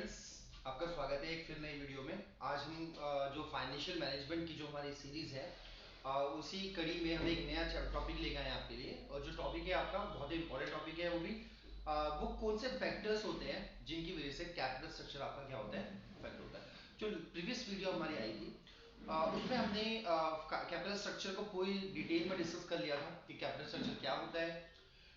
Friends, आपका स्वागत है एक फिर नई वीडियो में। आज हम जो फाइनेंशियल मैनेजमेंट की जो हमारी सीरीज है उसी कड़ी में हम एक नया टॉपिक लेके आए हैं आपके लिए। और जो टॉपिक है आपका बहुत ही इंपॉर्टेंट टॉपिक है, वो कौन से फैक्टर्स होते हैं जिनकी वजह से कैपिटल स्ट्रक्चर आपका क्या होता है, इफेक्ट होता है। जो प्रीवियस वीडियो हमारी आई थी उसमें हमने कैपिटल स्ट्रक्चर को पूरी डिटेल में डिस्कस कर लिया था कि कैपिटल स्ट्रक्चर क्या होता है,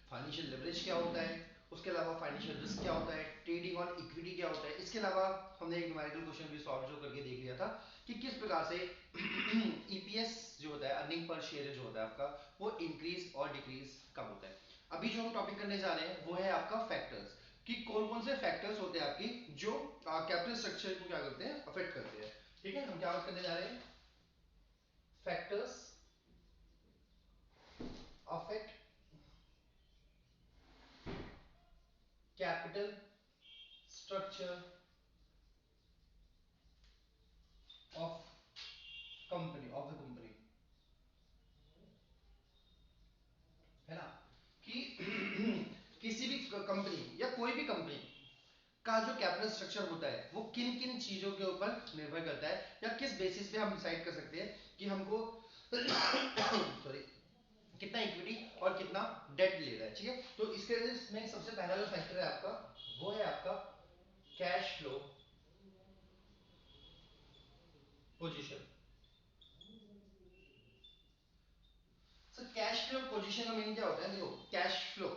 फाइनेंशियल लेवरेज क्या होता है, उसके अलावा फाइनेंशियल रिस्क क्या होता है, ट्रेडिंग ऑन इक्विटी क्या होता है। इसके अलावा हमने एक न्यूमेरिकल क्वेश्चन भी सॉल्व जो करके देख लिया था कि किस प्रकार से ईपीएस जो होता है, अर्निंग पर शेयर जो होता है आपका, वो इंक्रीज और डिक्रीज कब होता है। अभी जो हम टॉपिक करने जा रहे हैं वो है आपका फैक्टर्स, कि कौन कौन से फैक्टर्स होते हैं आपकी जो कैपिटल स्ट्रक्चर को क्या करते हैं, अफेक्ट करते हैं। ठीक है, हम क्या बात करने जा रहे हैं, factors affect capital structure of of the company, है ना। कि किसी भी कंपनी या कोई भी कंपनी का जो कैपिटल स्ट्रक्चर होता है वो किन किन चीजों के ऊपर निर्भर करता है, या किस बेसिस पे हम डिसाइड कर सकते हैं कि हमको सॉरी कितना इक्विटी और कितना डेट ले रहा है। ठीक है, तो इसके में सबसे पहला जो फैक्टर है आपका वो है आपका cash flow position. Sir cash flow position का मीनिंग क्या होता है, देखो कैश फ्लो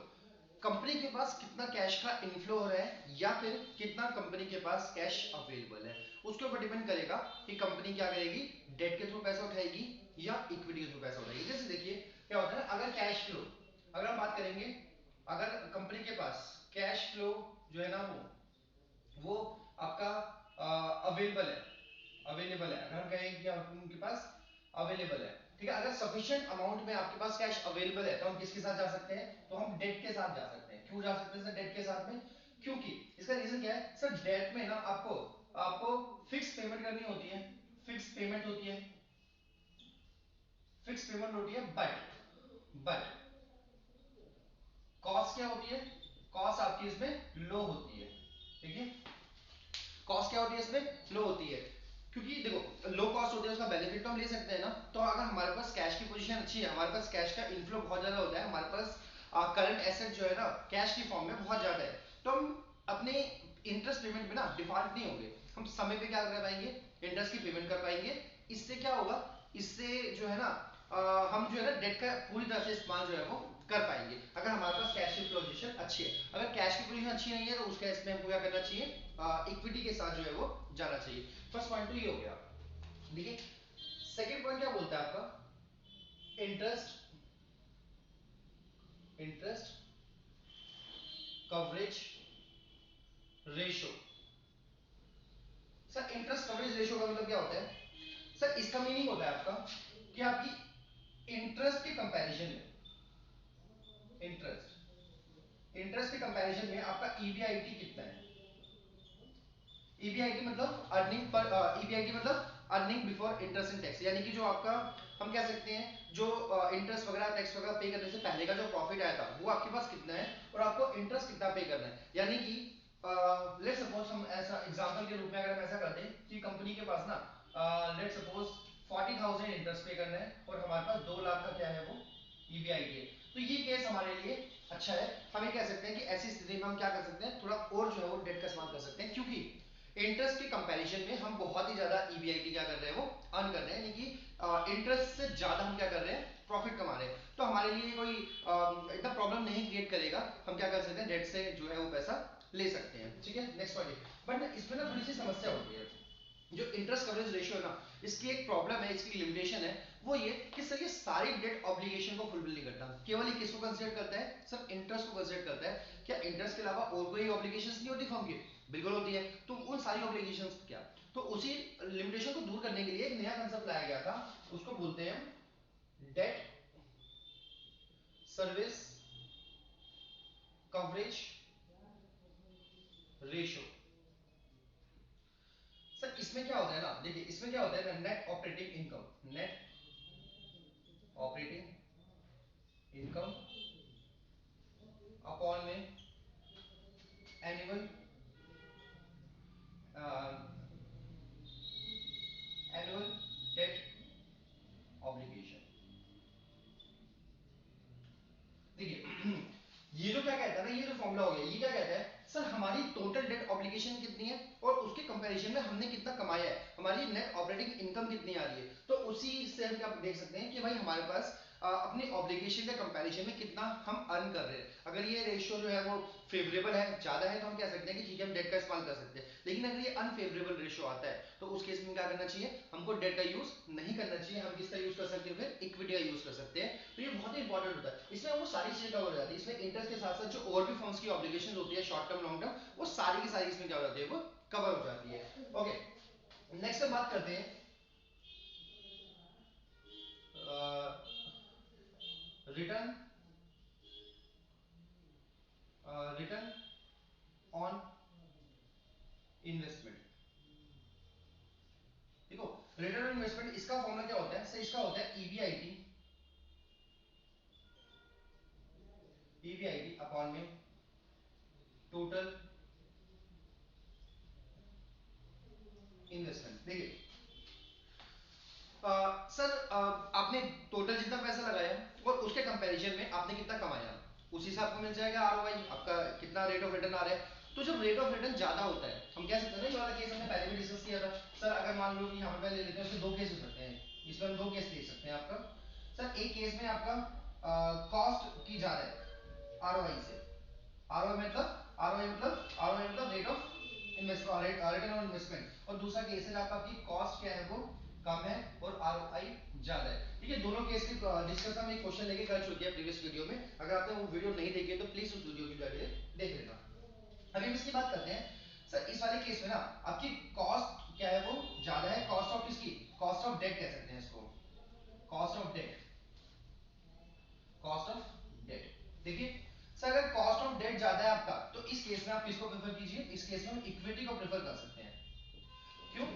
कंपनी के पास कितना कैश का इनफ्लो हो रहा है या फिर कितना कंपनी के पास कैश अवेलेबल है, उसके ऊपर डिपेंड करेगा कि कंपनी क्या करेगी, डेट के थ्रू पैसा उठाएगी या इक्विटी के थ्रू पैसा उठाएगी। जैसे देखिए क्या होता है ना, अगर कैश फ्लो, अगर हम बात करेंगे, अगर कंपनी के पास कैश फ्लो जो है ना वो आपका अवेलेबल है, अवेलेबल है, अगर हम कहें कि उनके पास अवेलेबल है, ठीक है, अगर सफिशिएंट अमाउंट में आपके पास कैश अवेलेबल है तो हम किसके साथ जा सकते हैं, तो हम डेट के साथ जा सकते हैं। क्यों जा सकते हैं सर डेट के साथ में, क्योंकि इसका रीजन क्या है सर, डेट में ना आपको आपको फिक्स पेमेंट करनी होती है, फिक्स पेमेंट होती है, फिक्स पेमेंट होती है, बट कॉस्ट क्या होती है, कॉस्ट आपकी इसमें लो होती है। ठीक है, कॉस्ट क्या होती है इसमें, लो होती है, क्योंकि देखो लो कॉस्ट होती है, उसका बेनिफिट तो हम ले सकते हैं ना। तो अगर हमारे पास कैश की पोजीशन अच्छी है, हमारे पास कैश का इनफ्लो बहुत ज्यादा होता है, हमारे पास करंट एसेट जो है ना कैश की फॉर्म में बहुत ज्यादा है, तो हम अपने इंटरेस्ट पेमेंट में ना डिफॉल्ट नहीं होंगे, हम समय पे क्या कर पाएंगे, इंटरेस्ट की पेमेंट कर पाएंगे। इससे क्या होगा, इससे जो है ना हम जो है ना डेट का पूरी तरह से इस्तेमाल जो है वो कर पाएंगे, अगर हमारे पास कैश की पोजीशन अच्छी है। अगर कैश की पोजीशन अच्छी नहीं है तो उस केस में हमको क्या करना चाहिए, इक्विटी के साथ जो है वो जाना चाहिए। फर्स्ट पॉइंट तो ये हो गया। देखिए सेकंड पॉइंट क्या बोलता है आपका, interest interest coverage ratio. Sir interest coverage ratio का मतलब क्या होता है, सर इसका मीनिंग होता है आपका कि आपकी इंटरेस्ट के कंपैरिजन में, इंटरेस्ट के कंपैरिजन में आपका ईबीआईटी कितना है। ईबीआईटी मतलब अर्निंग पर, ईबीआईटी मतलब earning before interest and tax, यानी कि जो आपका हम कह सकते हैं जो इंटरेस्ट वगैरह टैक्स वगैरह पे करने से पहले का जो प्रॉफिट आया था वो आपके पास कितना है और आपको इंटरेस्ट कितना पे करना है। यानी कि लेट सपोज हम ऐसा एग्जांपल के रूप में अगर हम ऐसा कर दें कि कंपनी के पास ना लेट सपोज 40,000 इंटरेस्ट पे करना है और हमारे पास 2 लाख का क्या है वो ईबीआईटी है, तो ये केस हमारे लिए अच्छा है। हम ये कह सकते हैं कि ऐसी स्थिति में हम क्या कर सकते हैं, थोड़ा और जो है वो डेट का इस्तेमाल कर सकते हैं, क्योंकि इंटरेस्ट के कंपैरिजन में हम बहुत ही ज्यादा ईबीआईटी क्या कर रहे हैं वो अर्न कर रहे हैं, यानी कि इंटरेस्ट से ज्यादा हम क्या कर रहे हैं, प्रॉफिट कमा रहे हैं। तो हमारे लिए कोई इतना प्रॉब्लम नहीं क्रिएट करेगा, हम क्या कर सकते हैं, डेट से जो है वो पैसा ले सकते हैं। ठीक है, नेक्स्ट पॉइंट। बट इसमें ना थोड़ी सी समस्या होती है, जो इंटरेस्ट कवरेज रेशियो है ना, इसकी एक प्रॉब्लम है, इसकी लिमिटेशन है, वो ये कि सर ये सारी डेट ऑब्लिगेशन को फुलफिल नहीं करता, केवल ये किसको कंसीडर करता है, सर इंटरेस्ट को कंसीडर करता है। क्या इंटरेस्ट के अलावा और कोई ऑब्लिगेशंस नहीं होती फर्म की, बिल्कुल होती है। तो उन सारी ऑब्लिगेशंस क्या, तो उसी लिमिटेशन को दूर करने के लिए एक नया कंसेप्ट लाया गया था, उसको बोलते हैं debt service coverage ratio. Sir इसमें क्या होता है ना, देखिए इसमें क्या होता है ना, net operating income, net operating income upon में एनुअल कंपैरिजन में हमने कितना कमाया है, हमारी नेट ऑपरेटिंग इनकम कितनी आ रही है, तो उसी से हम क्या देख सकते हैं कि भाई हमारे पास अपनी ऑब्लिगेशन के कंपैरिजन में कितना हम अर्न कर रहे हैं। अगर ये रेशियो जो है वो फेवरेबल है, ज्यादा है, तो हम कह सकते हैं कि ठीक है हम डेट का इस्तेमाल कर सकते हैं। लेकिन अगर ये अनफेवरेबल रेशियो आता है तो उस केस में क्या करना चाहिए, हमको डेट का यूज नहीं करना चाहिए। हम किसका यूज कर सकते हैं, फिर इक्विटी का यूज कर सकते हैं। तो ये बहुत ही इंपॉर्टेंट होता है, इसमें वो सारी चीजें कवर हो जाती है। इसमें इंटरेस्ट के साथ साथ जो और भी फर्म्स की ऑब्लिगेशन होती है शॉर्ट टर्म लॉन्ग टर्म, वो सारी की सारी इसमें क्या हो जाती है, वो कवर हो जाती है। ओके, नेक्स्ट हम बात करते हैं रिटर्न रिटर्न ऑन इन्वेस्टमेंट। देखो, रिटर्न ऑन इन्वेस्टमेंट इसका फॉर्मूला क्या होता है, सर इसका होता है ईबीआईटी, ईबीआईटी अपॉन में टोटल इन्वेस्टमेंट। देखिए सर आपने टोटल जितना पैसा लगाया और उसके कंपैरिजन में आपने कितना कमाया, उसी से आपको मिल जाएगा आरओआई, आपका कितना रेट ऑफ रिटर्न आ रहा है। तो जब रेट ऑफ रिटर्न ज्यादा होता है, हम कह सकते हैं ना, ये वाला केस हमने पहले भी डिस्कस किया था। सर अगर मान लो कि यहाँ पे ले लेते हैं, उसमें दो केस हो सकते हैं, इसमें हम दो केस ले सकते हैं आपका। सर एक केस में आपका कॉस्ट की जा रहा है आरओआई से, आरओआई मतलब rate of investment, return on investment. और दूसरा केस है आपका, आपकी कॉस्ट क्या है वो कम है और आरओआई ज्यादा है। ठीक है, दोनों केस की डिस्कस हम एक क्वेश्चन लेके कर चुके हैं प्रीवियस वीडियो में। अगर आपने वो वीडियो नहीं देखी है तो प्लीज उस वीडियो की जाके देख लेना। अभी हम इसकी बात करते हैं। सर इस वाले केस में ना आपकी कॉस्ट क्या है वो ज्यादा है, कॉस्ट ऑफ किसकी, कॉस्ट ऑफ डेट कह सकते हैं इसको, cost of debt, cost of debt. देखिए सर अगर कॉस्ट ऑफ डेट ज्यादा है आपका, तो इस केस में आप किसको प्रेफर कीजिए, इस केस में हम इक्विटी को प्रेफर कर सकते हैं। क्यों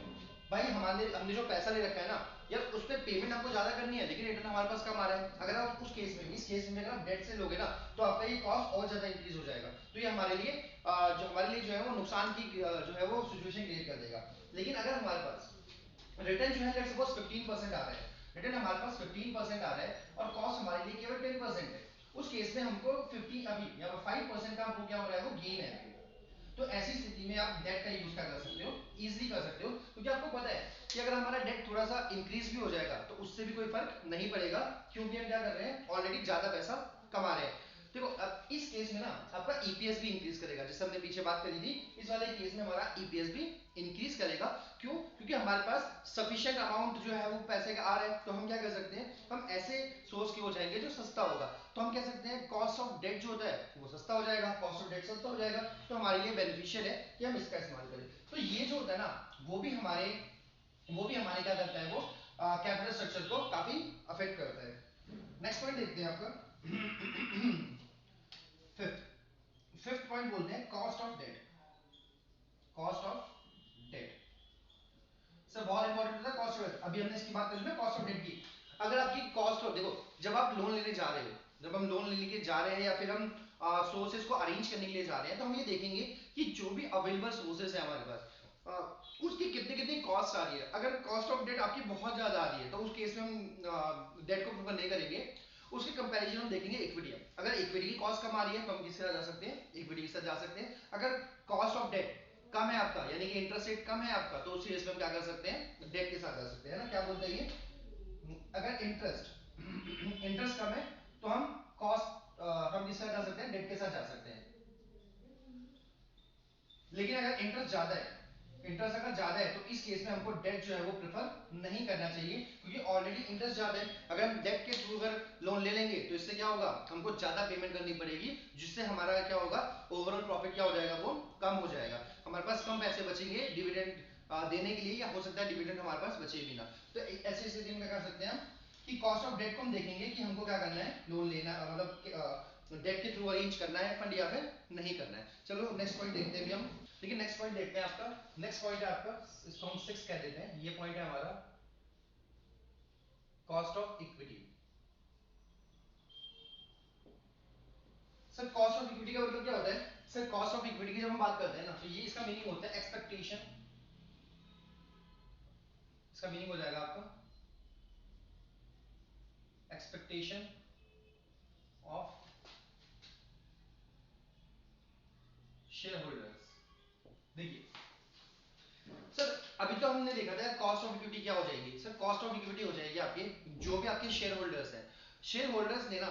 भाई, हमारे हमने जो पैसा ले रखा है ना यार, उस पे पेमेंट आपको ज्यादा करनी है, लेकिन रिटर्न हमारे पास कम आ रहा है। अगर आप उस केस में, इस केस में अगर आप डेट से लोगे ना, तो आपका ये कॉस्ट और ज्यादा इंक्रीज हो जाएगा। तो ये हमारे लिए जो है वो नुकसान की जो है वो सिचुएशन क्रिएट कर देगा। लेकिन अगर हमारे पास रिटर्न जो है लेट्स सपोज 15% आ रहा है, रिटर्न हमारे पास 15% आ रहा है और कॉस्ट हमारे लिए केवल 10% है, उस केस में हमको 50 अभी या 5% का हमको क्या हो रहा है, वो गेन है। तो ऐसी स्थिति में आप डेट का यूज क्या कर सकते हो, इजीली कर सकते हो, क्योंकि आपको पता है कि अगर हमारा डेट थोड़ा सा इंक्रीज भी हो जाएगा तो उससे भी कोई फर्क नहीं पड़ेगा, क्योंकि हम क्या कर रहे हैं, ऑलरेडी ज्यादा पैसा कमा रहे हैं। देखो अब इस केस में ना आपका ईपीएस भी इंक्रीज करेगा, जिससे हमने पीछे बात करी थी, इस वाले केस में हमारा ईपीएस भी इंक्रीज करेगा। क्यों, क्योंकि हमारे पास सफिशिएंट अमाउंट जो है वो पैसे का आ रहा है। तो हम क्या कर सकते हैं, हम ऐसे सोर्स की हो जाएंगे जो सस्ता होगा। तो हम कह सकते हैं कॉस्ट ऑफ डेट जो होता है वो सस्ता हो जाएगा, कॉस्ट ऑफ डेट सस्ता हो जाएगा, तो हमारे लिए बेनिफिशियल है कि हम इसका इस्तेमाल करें। तो ये जो होता है ना, वो भी हमारे क्या करता है, वो कैपिटल स्ट्रक्चर को काफी अफेक्ट करता है। नेक्स्ट पॉइंट देखते हैं आपका फिफ्थ, फिफ्थ पॉइंट बोलते हैं cost of debt, cost of debt. Sir बहुत इंपॉर्टेंट होता है कॉस्ट ऑफ डेट। अभी हमने इसकी बात करी ना कॉस्ट ऑफ डेट की। अगर आपकी कॉस्ट ऑफ, देखो जब आप लोन लेने जा रहे हो, जब हम लोन लेने के जा रहे हैं या फिर हम सोर्सेज को अरेंज करने के लिए जा रहे हैं, तो हम ये देखेंगे कि जो भी अवेलेबल सोर्सेज है हमारे पास, उसकी कितनी कितनी कॉस्ट आ रही है। अगर कॉस्ट ऑफ डेट आपकी बहुत ज्यादा आ रही है तो उस केस में हम डेट को प्रेफर नहीं करेंगे। उसके कंपैरिजन हम देखेंगे इक्विटी। अगर इक्विटी की कॉस्ट कम आ रही है तो हम किसके साथ जा सकते हैं, इक्विटी के साथ जा सकते हैं। अगर कॉस्ट ऑफ डेट कम है आपका, यानी कि इंटरेस्ट रेट कम है आपका, तो उस केस में हम क्या कर सकते हैं, डेट के साथ जा सकते हैं ना। क्या बोलते हैं ये, अगर इंटरेस्ट इंटरेस्ट कम है तो हम कॉस्ट हम किसके साथ जा सकते हैं, डेट के साथ जा सकते हैं। लेकिन अगर इंटरेस्ट ज्यादा है, इंटरेस्ट अगर ज्यादा है, तो इस केस में हमको डेट जो है वो प्रेफर नहीं करना चाहिए, क्योंकि ऑलरेडी इंटरेस्ट ज्यादा है। अगर हम डेट के थ्रू अगर लोन ले लेंगे तो इससे क्या होगा, हमको ज्यादा पेमेंट करनी पड़ेगी, जिससे हमारा क्या होगा, ओवरऑल प्रॉफिट क्या हो जाएगा, वो कम हो जाएगा। हमारे पास कम पैसे बचेंगे डिविडेंड देने के लिए, या हो सकता है डिविडेंड हमारे पास बचे भी ना। तो ऐसी स्थिति में क्या कर सकते हैं हम, कि कॉस्ट ऑफ डेट को हम देखेंगे कि हमको क्या करना है, लोन लेना मतलब डेट के थ्रू अरेंज करना है फंड या फिर नहीं करना है। चलो नेक्स्ट पॉइंट देखते हैं अभी हम। देखिए नेक्स्ट पॉइंट देखते हैं आपका, नेक्स्ट पॉइंट है आपका, इसको हम 6 कह देते हैं। ये पॉइंट है हमारा cost of equity. Sir cost of equity का मतलब क्या होता है, सर कॉस्ट ऑफ इक्विटी की जब हम बात करते हैं ना, तो ये इसका मीनिंग होता है एक्सपेक्टेशन, इसका मीनिंग हो जाएगा आपका एक्सपेक्टेशन ऑफ शेयर होल्डर्स। देखिए अभी तो हमने देखा था कॉस्ट ऑफ इक्विटी क्या हो जाएगी सर, कॉस्ट ऑफ इक्विटी हो जाएगी आपके जो भी आपके शेयर होल्डर्स हैं, शेयर होल्डर्स ने ना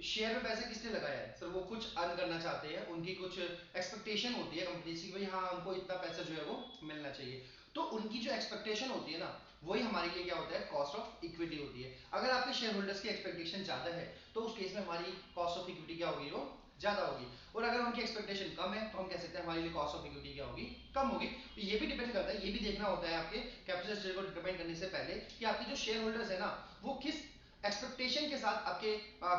शेयर में पैसा किसने लगाया है सर, वो कुछ अर्न करना चाहते हैं, उनकी कुछ एक्सपेक्टेशन होती है कंपनी से कि भाई हाँ हमको इतना पैसा जो है वो मिलना चाहिए, तो उनकी जो एक्सपेक्टेशन होती है ना वही हमारे लिए क्या होता है कॉस्ट ऑफ इक्विटी होती है। अगर आपके शेयर होल्डर्स की एक्सपेक्टेशन ज्यादा है तो उस केस में हमारी कॉस्ट ऑफ इक्विटी क्या होगी, वो ज्यादा होगी, और अगर उनकी एक्सपेक्टेशन कम है तो हम कह सकते हैं हमारे लिए कॉस्ट ऑफ इक्विटी क्या होगी, कम होगी। तो ये भी डिपेंड करता है, ये भी देखना होता है आपके कैपिटल स्ट्रक्चर को डिटरमाइन करने से पहले कि आपके जो शेयर होल्डर्स है ना वो किस एक्सपेक्टेशन के साथ आपके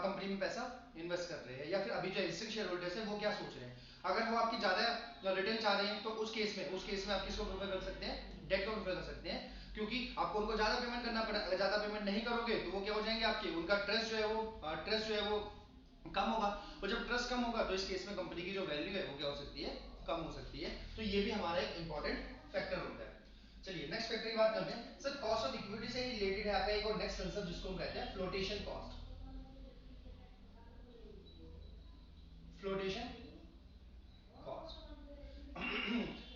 कंपनी में पैसा इन्वेस्ट कर रहे हैं, या फिर अभी जो एग्जिस्टिंग शेयर होल्डर्स है वो क्या सोच रहे हैं। अगर वो आपकी ज्यादा रिटर्न चाह रहे हैं तो उस केस में आप किसको प्रेफर कर सकते हैं, डेट को प्रेफर कर सकते हैं, क्योंकि आपको उनको ज्यादा पेमेंट करना पड़ा, अगर ज्यादा पेमेंट नहीं करोगे तो वो क्या हो जाएंगे आपके, उनका ट्रस्ट जो है वो कम होगा, और जब ट्रस्ट कम होगा तो इस केस में कंपनी की जो वैल्यू है वो क्या हो सकती है, कम हो सकती है। तो ये भी हमारा एक इंपॉर्टेंट फैक्टर होता है। चलिए नेक्स्ट फैक्टर की बात करते हैं सर, कॉस्ट ऑफ इक्विटी से रिलेटेड है आपका एक और नेक्स्ट कंसेप्ट जिसको हम कहते हैं flotation cost. Flotation cost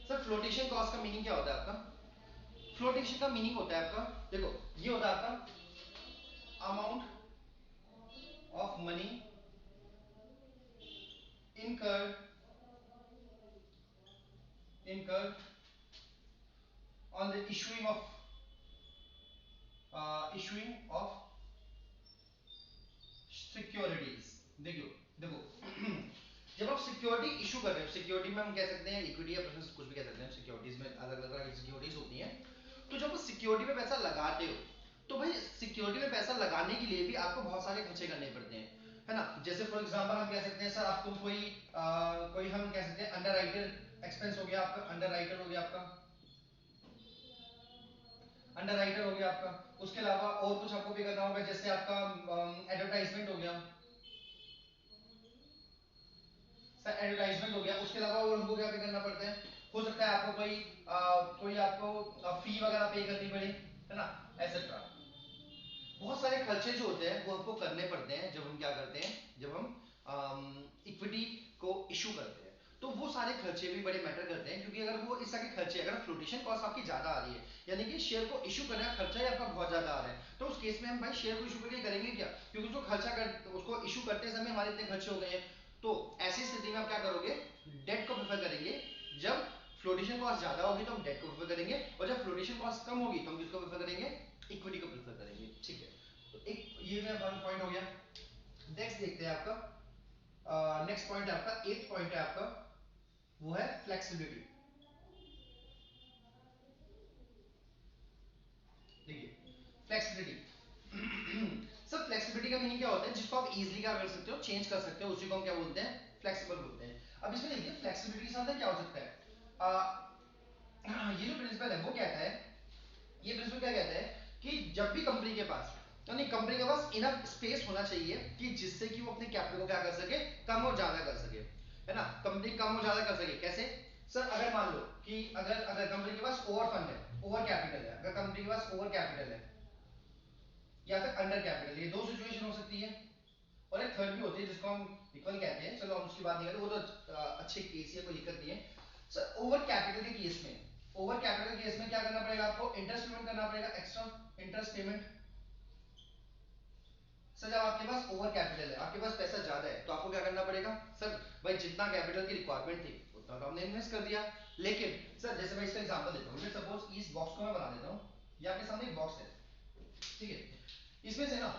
sir flotation cost का मीनिंग क्या होता है आपका, फ्लोटेशन का मीनिंग होता है आपका, देखो ये होता है आपका amount of money incurred incurred on the issuing of securities. देखो देखो जब आप सिक्योरिटी इशू कर रहे हो, सिक्योरिटी में हम कह सकते हैं इक्विटी या प्रेफरेंस कुछ भी कह सकते हैं, सिक्योरिटीज में अलग अलग तरह की सिक्योरिटीज होती हैं, तो जब आप सिक्योरिटी में पैसा लगाते हो तो भाई सिक्योरिटी में पैसा लगाने के लिए भी आपको बहुत सारे खर्चे करने पड़ते हैं, है ना। जैसे फॉर एग्जांपल हम कह सकते हैं सर आपको कोई हम कह सकते हैं अंडरराइटर एक्सपेंस हो गया आपका, अंडरराइटर हो गया आपका, अंडरराइटर हो गया आपका, उसके अलावा और कुछ आपको पे करना होगा, जैसे आपका एडवर्टाइजमेंट हो गया सर, एडवर्टाइजमेंट हो गया, उसके अलावा और हमको क्या पे करना पड़ता है, हो सकता है आपको कोई आपको फी वगैरह पे करनी पड़े, है ना, एटसेट्रा। बहुत सारे खर्चे जो होते हैं वो हमको करने पड़ते हैं जब हम क्या करते हैं, जब हम इक्विटी को इशू करते हैं, तो वो सारे खर्चे भी बड़े मैटर करते हैं, क्योंकि अगर वो इस तरह के खर्चे, अगर फ्लोटेशन कॉस्ट आपकी ज्यादा आ रही है, यानी कि शेयर को इशू करने का खर्चा ही आपका बहुत ज्यादा आ रहा है, तो उस केस में हम भाई शेयर को इशू करके करेंगे क्या, क्योंकि जो खर्चा कर उसको इशू करते समय हमारे इतने खर्चे हो गए हैं, तो ऐसी स्थिति में आप क्या करोगे, डेट को प्रेफर करेंगे। जब फ्लोटेशन कॉस्ट ज्यादा होगी तो हम डेट को प्रेफर करेंगे, और जब फ्लोटेशन कॉस्ट कम होगी तो हम किसको प्रेफर करेंगे, इक्विटी को प्रेफर करेंगे, ठीक है। तो एक ये मेरा पॉइंट हो गया। नेक्स्ट देखते हैं आपका नेक्स्ट पॉइंट है आपका एथ पॉइंट है आपका, वो है फ्लेक्सिबिलिटी। देखिए फ्लेक्सिबिलिटी सर, फ्लेक्सिबिलिटी का मीनिंग क्या होता है, जिसको आप इजीली क्या कर सकते हो, चेंज कर सकते हो, उसी को हम क्या बोलते हैं, फ्लेक्सिबल बोलते हैं। अब इसमें देखिए फ्लेक्सिबिलिटी के साथ क्या हो सकता है, ये जो प्रिंसिपल है वो कहता है, ये प्रिंसिपल क्या कहता है कि जब भी कंपनी के पास, यानी कंपनी के पास इनफ स्पेस होना चाहिए कि जिससे कि वो अपने कैपिटल को क्या कर सके, कम और ज्यादा कर सके, है ना, कंपनी कम और ज्यादा कर सके कैसे सर, अगर मान लो कि अगर अगर कंपनी के पास ओवर फंड है, ओवर कैपिटल है, अगर कंपनी के पास ओवर कैपिटल है या फिर अंडर कैपिटल, ये दो सिचुएशन हो सकती है, और एक थर्ड भी होती है जिसको हम इक्वल कहते हैं, चलो हम उसकी बात नहीं करते, वो तो अच्छे केस है, कोई दिक्कत नहीं है सर। ओवर कैपिटल के केस में, ओवर कैपिटल के केस में क्या करना पड़ेगा आपको, इंटरेस्ट पेमेंट करना पड़ेगा, एक्स्ट्रा इंटरेस्ट पेमेंट। सर जब आपके पास ओवर कैपिटल है, आपके पास पैसा ज्यादा है, तो आपको क्या करना पड़ेगा सर, भाई जितना कैपिटल की रिक्वायरमेंट थी उतना तो हमने इन्वेस्ट कर दिया, लेकिन सर जैसे मैं इसका एग्जांपल देता हूँ, सपोज इस बॉक्स को मैं बना देता हूँ, ये आपके सामने एक बॉक्स है, ठीक है, इसमें से ना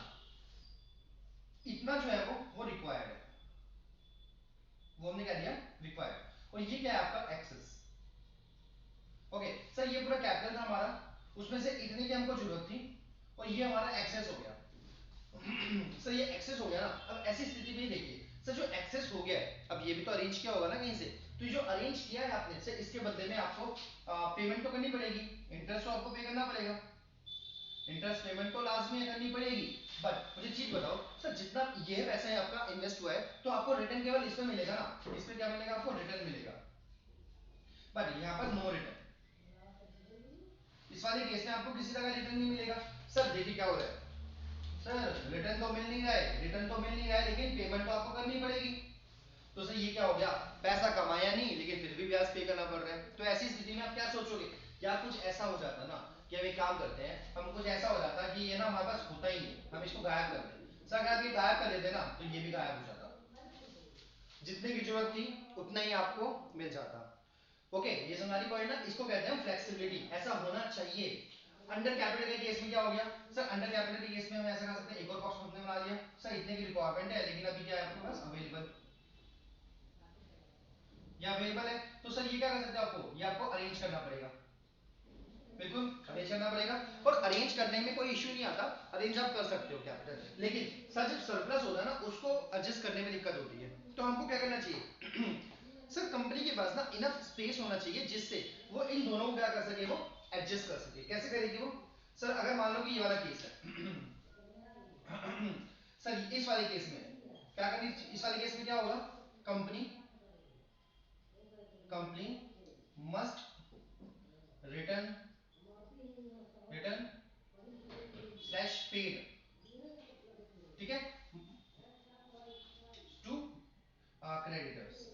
इतना जो है वो रिक्वायर्ड है, वो हमने क्या दिया, रिक्वायर्ड, और ये क्या है आपका एक्सेस। ओके सर, ये पूरा कैपिटल था हमारा, उसमें से इतने की हमको जरूरत थी, और ये हमारा एक्सेस हो गया सर, ये एक्सेस हो गया ना। अब ऐसी स्थिति में देखिए सर, जो एक्सेस हो गया है, अब ये भी तो अरेंज किया होगा ना कहीं से, तो ये जो अरेंज किया है आपने सर, इसके बदले में आपको पेमेंट तो करनी पड़ेगी, इंटरेस्ट तो आपको पे करना पड़ेगा, इंटरेस्ट पेमेंट तो लाजमी करनी पड़ेगी। बट मुझे चीज बताओ सर, जितना ये पैसा है आपका इन्वेस्ट हुआ है, तो आपको रिटर्न केवल इसमें मिलेगा ना, इसमें क्या मिलेगा आपको, रिटर्न मिलेगा, बट यहाँ पर नो रिटर्न, इस वाले केस में आपको किसी तरह का रिटर्न नहीं मिलेगा। सर देखिए क्या हो रहा है सर, रिटर्न तो मिल नहीं रहा है, रिटर्न तो मिल नहीं रहा है, लेकिन पेमेंट तो आपको करनी पड़ेगी, तो सर ये क्या हो गया, पैसा कमाया नहीं लेकिन फिर भी ब्याज पे करना पड़ रहा है, तो ऐसी स्थिति में आप क्या सोचोगे या कुछ ऐसा हो जाता ना कि हम एक काम करते हैं, हम कुछ ऐसा हो जाता कि ये ना हमारे पास होता ही नहीं, हम इसको गायब कर दें सर, अगर आप ये गायब कर देते ना तो ये भी गायब हो जाता, जितने की जरूरत थी उतना ही आपको मिल जाता। ओके, ये हमारी पॉइंट ना, इसको कहते हैं फ्लेक्सिबिलिटी, ऐसा होना चाहिए। अंडर कैपिटल के केस में क्या हो गया सर, अंडर कैपिटल के केस में हम ऐसा कर सकते हैं, एक और बॉक्स हमने बना लिया सर, इतने की रिक्वायरमेंट है लेकिन अभी क्या है आपके पास अवेलेबल, या अवेलेबल है, तो सर ये क्या कर सकते हैं, आपको ये आपको अरेंज करना पड़ेगा, बिल्कुल अरेंज करना पड़ेगा। और अरेंज करने में कोई इश्यू नहीं आता, अरेंज आप कर सकते हो कैपिटल, लेकिन सर जब सरप्लस होता है ना उसको एडजस्ट करने में दिक्कत होती है, तो हमको क्या करना चाहिए सर कंपनी के पास ना इनफ स्पेस होना चाहिए जिससे वो इन दोनों को क्या कर सके, वो एडजस्ट कर सके। कैसे करेगी वो सर, अगर मान लो कि ये वाला केस है सर इस वाले केस में क्या करनी, इस वाले केस में क्या होगा, company company must return return slash paid, ठीक है, टू क्रेडिटर्स।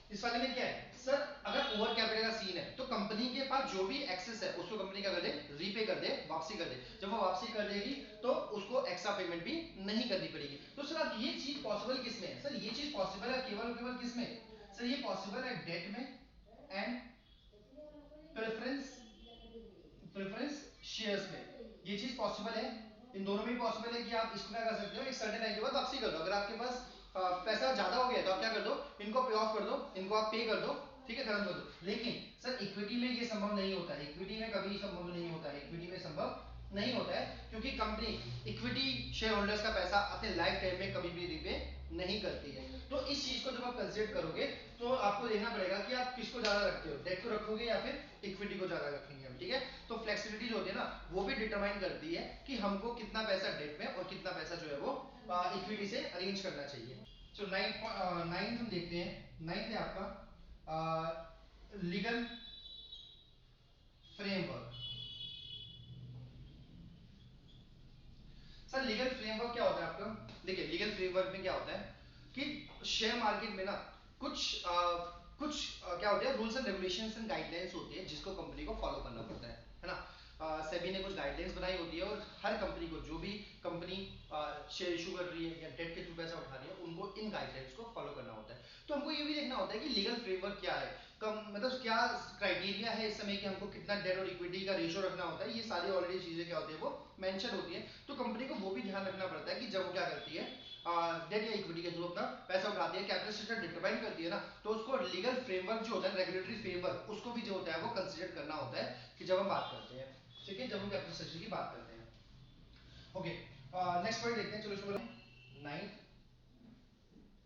इस वाले में क्या है सर, अगर ओवर कैपिटल का सीन है तो कंपनी के पास जो भी एक्सेस है उसको कंपनी क्या कर दे, रीपे कर दे, वापसी कर दे। जब वो वापसी कर देगी तो उसको एक्स्ट्रा पेमेंट भी नहीं करनी पड़ेगी। तो सर अब ये चीज पॉसिबल किस में है सर, ये चीज पॉसिबल है केवल केवल किस में सर, ये पॉसिबल है डेट में एंड प्रेफरेंस प्रेफरेंस शेयर्स में, ये चीज पॉसिबल है, इन दोनों में पॉसिबल है कि आप इसको क्या कर सकते हो, एक सर्टेन टाइम के बाद वापसी कर दो। अगर आपके पास पैसा ज्यादा हो गया तो आप क्या कर दो, इनको पे ऑफ कर दो, इनको आप पे कर दो, ठीक है, खत्म कर दो। लेकिन सर इक्विटी में ये संभव नहीं होता है, इक्विटी में कभी संभव नहीं होता है, इक्विटी में संभव नहीं होता है, क्योंकि कंपनी इक्विटी शेयर होल्डर्स का पैसा अपने लाइफ टाइम में कभी भी रिपे नहीं करती है। तो इस चीज को जब आप कंसीडर करोगे तो आपको देखना पड़ेगा कि आप किसको ज्यादा रखते हो, डेट को रखोगे या फिर इक्विटी को ज्यादा रखेंगे हम, ठीक है। तो फ्लेक्सिबिलिटी जो होती है ना वो भी डिटरमाइन करती है कि हमको कितना पैसा डेट में और कितना पैसा जो है वो इक्विटी से अरेंज करना चाहिए। सो नाइन्थ हम देखते हैं, नाइन्थ है आपका legal framework. Sir legal framework क्या होता है आपका, देखिए लीगल फ्रेमवर्क में क्या होता है कि शेयर मार्केट में ना कुछ क्या होते हैं, rules and regulations and guidelines होती है जिसको कंपनी को फॉलो करना पड़ता है ना। सेबी ने कुछ गाइडलाइंस बनाई होती है और हर कंपनी को, जो भी कंपनी शेयर इशू कर रही है या डेट के थ्रू पैसा उठा रही है, उनको इन गाइडलाइंस को फॉलो करना होता है। तो हमको ये भी देखना होता है कि लीगल फ्रेमवर्क क्या है, कम मतलब क्या क्राइटेरिया है इस समय कि हमको कितना डेट और इक्विटी का रेशियो रखना होता है, ये सारी ऑलरेडी चीजें क्या होती है वो मेंशन होती है। तो कंपनी को वो भी ध्यान रखना पड़ता है कि जब वो क्या करती है डेट या इक्विटी के थ्रू अपना पैसा उठाती है, कैपिटल स्ट्रक्चर डिटरमाइन करती है ना, तो उसको लीगल फ्रेमवर्क जो होता है, रेगुलेटरी फ्रेमवर्क, उसको भी जो होता है वो कंसीडर करना होता है कि जब हम बात करते हैं, ठीक है, जब हम कैपिटल स्ट्रक्चर की बात करते हैं। ओके, नेक्स्ट पॉइंट देखते हैं, चलो शुरू करें। Ninth,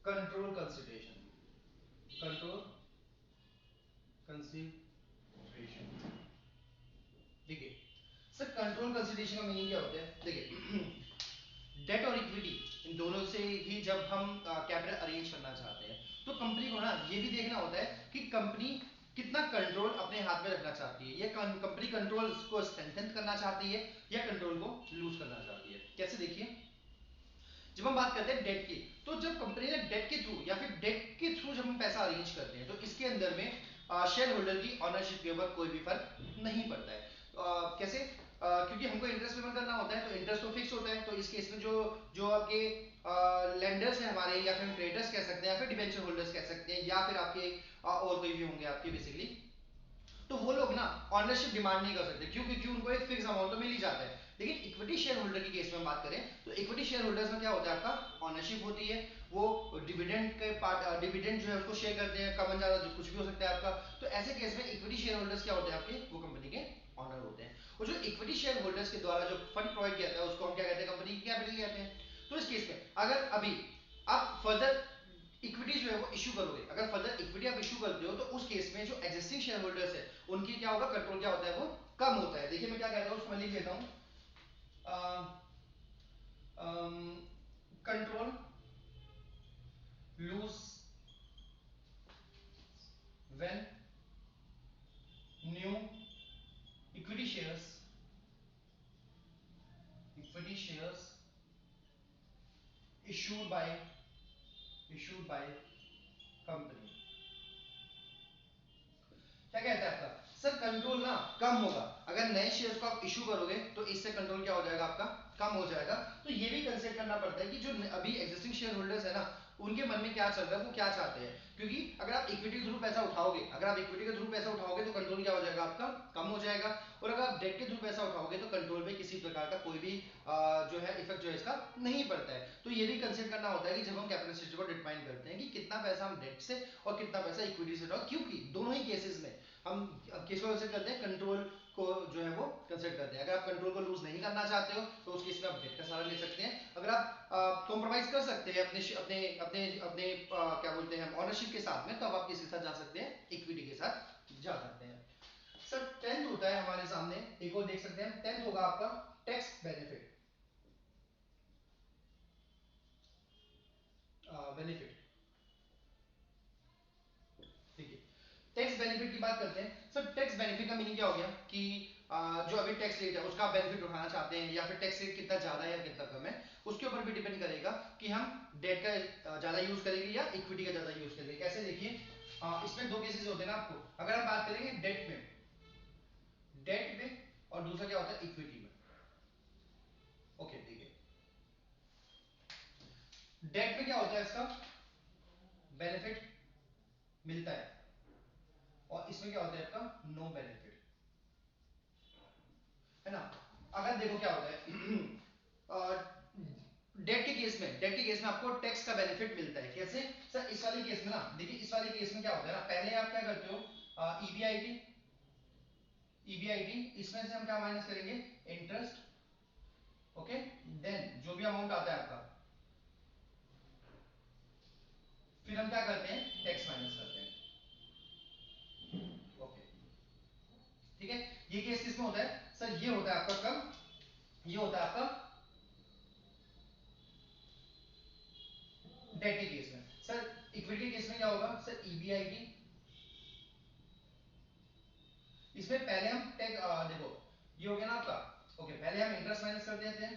control consideration, control consideration. देखिए सर कंट्रोल कंसिडरेशन का मीनिंग क्या होता है, देखिए डेट और इक्विटी इन दोनों से ही जब हम कैपिटल अरेंज करना चाहते हैं तो कंपनी को ना ये भी देखना होता है कि कंपनी कितना कंट्रोल अपने हाथ में रखना चाहती है, ये कंपनी कंट्रोल को स्ट्रेंथन करना चाहती है या कंट्रोल को लूज करना चाहती है। कैसे देखिए, जब हम बात करते हैं डेट की, तो जब कंपनी ने डेट के थ्रू या फिर डेट के थ्रू जब हम पैसा अरेंज करते हैं तो इसके अंदर में शेयर होल्डर की ऑनरशिप के ऊपर कोई भी फर्क नहीं पड़ता है। कैसे क्योंकि हमको इंटरेस्ट पेमेंट करना होता है तो इंटरेस्ट तो फिक्स होता है, तो इस केस में जो जो आपके लेंडर्स हैं हमारे, या फिर हम क्रेडिटर्स कह सकते हैं, या फिर डिबेंचर होल्डर्स कह सकते हैं, या फिर आपके और कोई भी होंगे आपके बेसिकली, तो वो लोग ना ऑनरशिप डिमांड नहीं कर सकते, क्यों, क्योंकि उनको एक फिक्स अमाउंट तो मिल ही जाता है। लेकिन इक्विटी शेयर होल्डर की केस में हम बात करें तो इक्विटी शेयर होल्डर्स में क्या होता है, आपका ऑनरशिप होती है, वो डिविडेंड के पार्ट, डिविडेंड जो है उसको शेयर करते हैं, कम ज्यादा जो कुछ भी हो सकता है आपका। तो ऐसे केस में इक्विटी शेयर होल्डर्स क्या होते हैं आपके, वो कंपनी के ऑनर होते हैं। और जो इक्विटी शेयर होल्डर्स के द्वारा जो फंड प्रोवाइड किया जाता है उसको हम क्या कहते हैं, कंपनी की कैपिटल कहते हैं। तो इस केस में अगर अभी आप फर्दर इक्विटी जो है वो इशू करोगे, अगर फर्दर इक्विटी आप इशू करते हो तो उस केस में जो एग्जिस्टिंग शेयर होल्डर्स है उनकी क्या होगा, कंट्रोल क्या होता है वो कम होता है। देखिए मैं क्या कहता हूँ उसको मैं लिख लेता हूँ, control loose when new equity shares equity shares issued by issued by company। Control ना कम होगा। अगर नए शेयर्स को आप इशू करोगे तो इससे कंट्रोल क्या हो जाएगा आपका, कम हो जाएगा। तो ये भी कंसीडर करना पड़ता है कि जो अभी एग्जिस्टिंग शेयर होल्डर्स है ना, उनके मन में क्या चल रहा है, वो क्या चाहते हैं। क्योंकि अगर आप इक्विटी के थ्रू पैसा उठाओगे, अगर आप इक्विटी के थ्रू पैसा उठाओगे तो कंट्रोल क्या हो जाएगा आपका, कम हो जाएगा। और अगर आप डेट के थ्रू पैसा उठाओगे तो कंट्रोल पे किसी प्रकार का कोई भी जो है इफेक्ट जो है इसका नहीं पड़ता है। तो ये भी कंसीडर करना होता है कि जब हम कैपिटल स्ट्रक्चर को डिफाइन करते हैं कि कितना पैसा हम डेट से और कितना पैसा इक्विटी से उठाओ, क्योंकि दोनों ही केसेस में हम किसको कंसीडर करते हैं, कंट्रोल को जो है वो कंसीडर करते हैं। अगर आप कंट्रोल को लूज नहीं करना चाहते हो तो उस केस में आप डेट का सहारा ले सकते हैं। अगर आप कॉम्प्रोमाइज कर सकते हैं अपने अपने अपने अपने क्या बोलते हैं ऑनरशिप के साथ में, तो आप किसके साथ जा सकते हैं, इक्विटी के साथ जा सकते हैं। सर 10th होता है हमारे सामने, एक और देख सकते हैं, 10th होगा आपका टैक्स बेनिफिट। बेनिफिट ठीक है, टैक्स बेनिफिट की बात करते हैं। सर टैक्स बेनिफिट का मीनिंग क्या हो गया कि जो अभी टैक्स रेट है उसका आप बेनिफिट उठाना चाहते हैं, या फिर टैक्स रेट कितना ज्यादा है या कितना कम है, उसके ऊपर भी डिपेंड करेगा कि हम डेट का ज्यादा यूज करेंगे या इक्विटी का ज्यादा यूज करेंगे। कैसे देखिए, इसमें दो केसेस होते हैं ना आपको, अगर आप बात करेंगे डेट में, डेट में, और दूसरा क्या होता है इक्विटी में। ओके ठीक है, डेट में क्या होता है, इसका बेनिफिट मिलता है, और इसमें क्या होता है आपका नो बेनिफिट, है ना। अगर देखो क्या होता है डेट के केस में, डेट के केस में आपको टैक्स का बेनिफिट मिलता है। कैसे सर, इस वाली केस में ना देखिए, इस वाली केस में क्या होता है ना, पहले आप क्या करते हो ईबीआईटी, ईबीआईटी इसमें से हम क्या माइनस करेंगे, इंटरेस्ट। ओके, देन जो भी अमाउंट आता है आपका, फिर हम क्या करते हैं, टैक्स माइनस करते हैं। ओके ठीक है, ये केस किसमें होता है सर, ये होता है आपका कब, ये होता है आपका डेट के केस में। सर इक्विटी के केस में क्या होगा सर, ईबीआईटी, इसमें पहले हम देखो ये हो गया ना आपका, ओके पहले हम इंटरेस्ट माइनस कर देते हैं।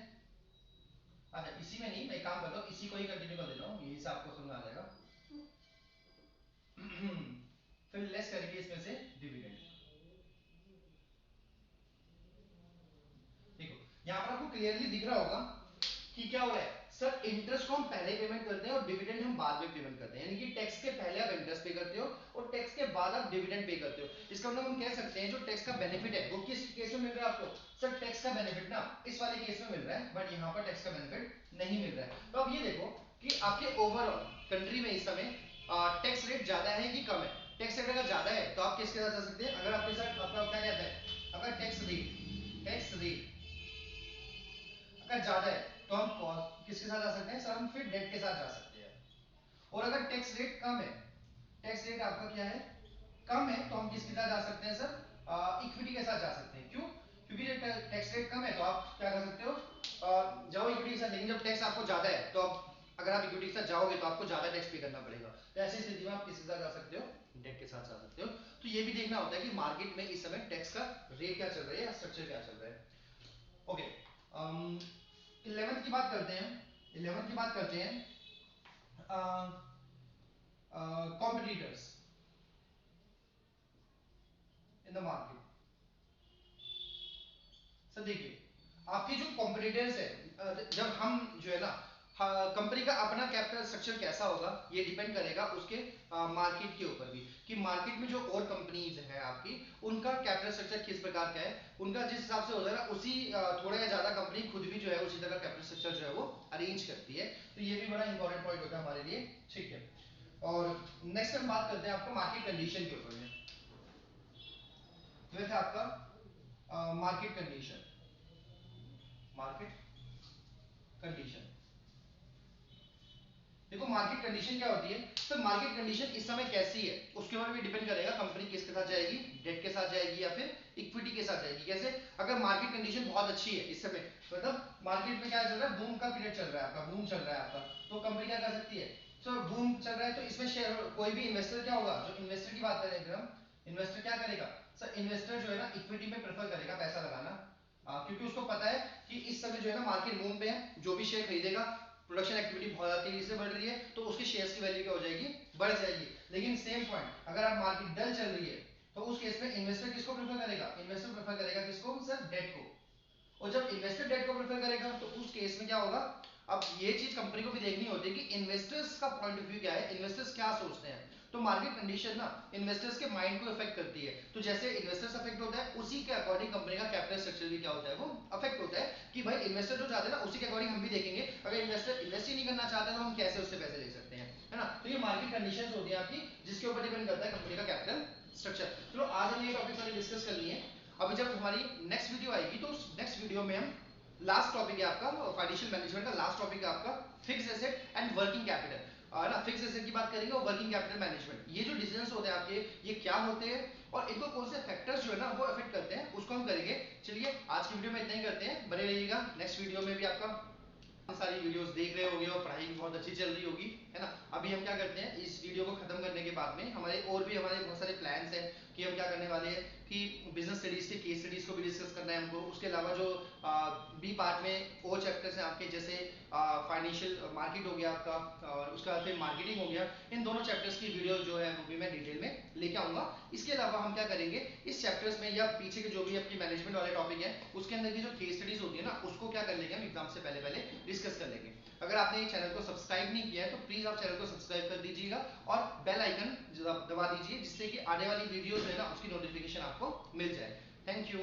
अच्छा इसी में नहीं, मैं काम करता हूँ, इसी को ही कंटिन्यू कर देता हूँ, यही से आपको समझ आ जाएगा। फिर लेस करेंगे इसमें से डिविडेंड। देखो यहाँ पर आपको क्लियरली दिख रहा होगा कि क्या हो रहा है सर, इंटरेस्ट को हम पहले पेमेंट करते हैं और डिविडेंड हम बाद में पेमेंट करते हैं। यानी कि टैक्स के पहले आप इंटरेस्ट पे करते हो और टैक्स के बाद आप डिविडेंड पे करते हो। इसका मतलब हम कह सकते हैं जो टैक्स का बेनिफिट है वो किस केस में मिल रहा है आपको, सर टैक्स का बेनिफिट ना इस वाले केस में मिल रहा है, बट यहाँ पर टैक्स का बेनिफिट नहीं मिल रहा है। तो अब ये देखो कि आपके ओवरऑल कंट्री में इस समय टैक्स रेट ज्यादा है कि कम है। टैक्स रेट अगर ज्यादा है तो आप किसके साथ जा सकते हैं, अगर आपके साथ आपका क्या कहता है, अगर टैक्स रेट अगर ज्यादा है तो हम किसके साथ जा सकते हैं सर, हम फिर डेट के साथ जा सकते हैं। और अगर टैक्स रेट कम है, टैक्स रेट आपका क्या है, कम है, तो हम किसके साथ जा सकते हैं सर, इक्विटी के साथ जा सकते हैं। क्यों, क्योंकि जब टैक्स रेट कम है तो आप क्या कर सकते हो, जाओ इक्विटी के साथ। लेकिन जब टैक्स आपको ज्यादा है तो आप अगर आप इक्विटी के साथ जाओगे तो आपको ज्यादा टैक्स पे करना पड़ेगा। तो ऐसी स्थिति में आप किसके साथ जा सकते हो, डेट के साथ जा सकते हो। तो ये भी देखना होता है कि मार्केट में इस समय टैक्स का रेट क्या चल रहा है या स्ट्रक्चर क्या चल रहा है। ओके 11th की बात करते हैं, 11th की बात करते हैं, competitors in the market. Sir देखिए आपके जो कॉम्पिटिटर्स है, जब हम जो है ना, कंपनी का अपना कैपिटल स्ट्रक्चर कैसा होगा ये डिपेंड करेगा उसके मार्केट के ऊपर भी, कि मार्केट में जो और कंपनीज है आपकी, उनका कैपिटल स्ट्रक्चर किस प्रकार का है, उनका जिस हिसाब से होता है ना, उसी थोड़ा या ज्यादा कंपनी खुद भी जो है उसी तरह कैपिटल स्ट्रक्चर जो है वो अरेंज करती है। तो ये भी बड़ा इंपॉर्टेंट पॉइंट होता है हमारे लिए, ठीक है। और नेक्स्ट हम बात करते हैं आपका मार्केट कंडीशन के ऊपर में। तो वैसे आपका मार्केट कंडीशन, मार्केट कंडीशन, देखो मार्केट कंडीशन क्या होती है, तो मार्केट कंडीशन इस समय कैसी है उसके ऊपर भी डिपेंड करेगा कंपनी किसके साथ जाएगी, डेट के साथ जाएगी या फिर इक्विटी के साथ जाएगी। कैसे, अगर मार्केट कंडीशन बहुत अच्छी है इस समय, मतलब मार्केट में क्या चल रहा है, बूम का पीरियड चल रहा है आपका, बूम चल रहा है आपका, तो कंपनी क्या कर सकती है, तो बूम चल रहा है तो इसमें शेयर कोई भी इन्वेस्टर क्या होगा, जो इन्वेस्टर की बात करें अगर हम, इन्वेस्टर क्या करेगा सर, इन्वेस्टर जो है ना इक्विटी में प्रेफर करेगा पैसा लगाना, क्योंकि उसको पता है कि इस समय जो है ना मार्केट बूम पे है, जो भी शेयर खरीदेगा, प्रोडक्शन एक्टिविटी बहुत तेजी से बढ़ रही है तो उसके शेयर्स की वैल्यू क्या हो जाएगी, बढ़ जाएगी। लेकिन सेम पॉइंट अगर आप मार्केट डल चल रही है तो उस केस में इन्वेस्टर किसको प्रेफर करेगा? इन्वेस्टर प्रेफर करेगा किसको सर? डेट को। और जब इन्वेस्टर डेट को प्रेफर करेगा तो उस केस में क्या होगा? अब ये चीज कंपनी को भी देखनी होती है कि इन्वेस्टर्स का पॉइंट ऑफ व्यू क्या है, इन्वेस्टर्स क्या सोचते हैं। तो मार्केट कंडीशन ना इन्वेस्टर्स के माइंड को इफेक्ट करती है। तो जैसे इन्वेस्टर्स अफेक्ट होता है उसी के अकॉर्डिंग कंपनी का कैपिटल स्ट्रक्चर भी क्या होता है, वो अफेक्ट होता है कि भाई इन्वेस्टर जो चाहते हैं ना उसी के अकॉर्डिंग हम भी देखेंगे। अगर इन्वेस्टर इन्वेस्ट ही नहीं करना चाहते तो हम कैसे उससे पैसे ले सकते हैं, है ना। तो ये मार्केट कंडीशंस होती है आपकी, जिसके ऊपर डिपेंड करता है कंपनी का कैपिटल स्ट्रक्चर। चलो आज हम ये टॉपिक सारे डिस्कस कर लिए। अभी जब हमारी नेक्स्ट वीडियो आएगी तो उस नेक्स्ट वीडियो में हम लास्ट टॉपिक है आपका फाइनेंशियल मैनेजमेंट का, लास्ट टॉपिक है आपका fixed asset and working capital, है ना। फिक्स्ड एसेट की बात करेंगे और वर्किंग कैपिटल मैनेजमेंट, ये जो डिसीजंस होते हैं आपके ये क्या होते हैं और इनको कौन से फैक्टर्स जो है ना वो अफेक्ट करते हैं, उसको हम करेंगे। चलिए आज की वीडियो में इतना ही करते हैं, बने रहिएगा। नेक्स्ट वीडियो में भी आपका सारी वीडियोस देख रहे होगे और पढ़ाई भी बहुत अच्छी चल रही होगी, है ना। अभी हम क्या करते हैं, इस वीडियो को खत्म करने के बाद में हमारे और भी हमारे बहुत सारे प्लान्स हैं कि हम क्या करने वाले हैं कि बिजनेस स्टडीज के केस स्टडीज को भी डिस्कस करना है हमको। उसके अलावा जो बी पार्ट में और चैप्टर्स हैं आपके, जैसे फाइनेंशियल मार्केट हो गया आपका और उसका फिर मार्केटिंग हो गया, इन दोनों चैप्टर्स की वीडियो जो है वो भी मैं डिटेल में लेके आऊंगा। इसके अलावा हम क्या करेंगे, इस चैप्टर्स में या पीछे के जो भी अपनी मैनेजमेंट वाले टॉपिक है उसके अंदर की जो केस स्टडीज होती है ना उसको क्या कर लेंगे हम एग्जाम से पहले पहले डिस्कस कर लेंगे। अगर आपने ये चैनल को सब्सक्राइब नहीं किया है तो प्लीज आप चैनल को सब्सक्राइब कर दीजिएगा और बेल आइकन दबा दीजिए, जिससे कि आने वाली वीडियोस है ना उसकी नोटिफिकेशन आपको मिल जाए। Thank you.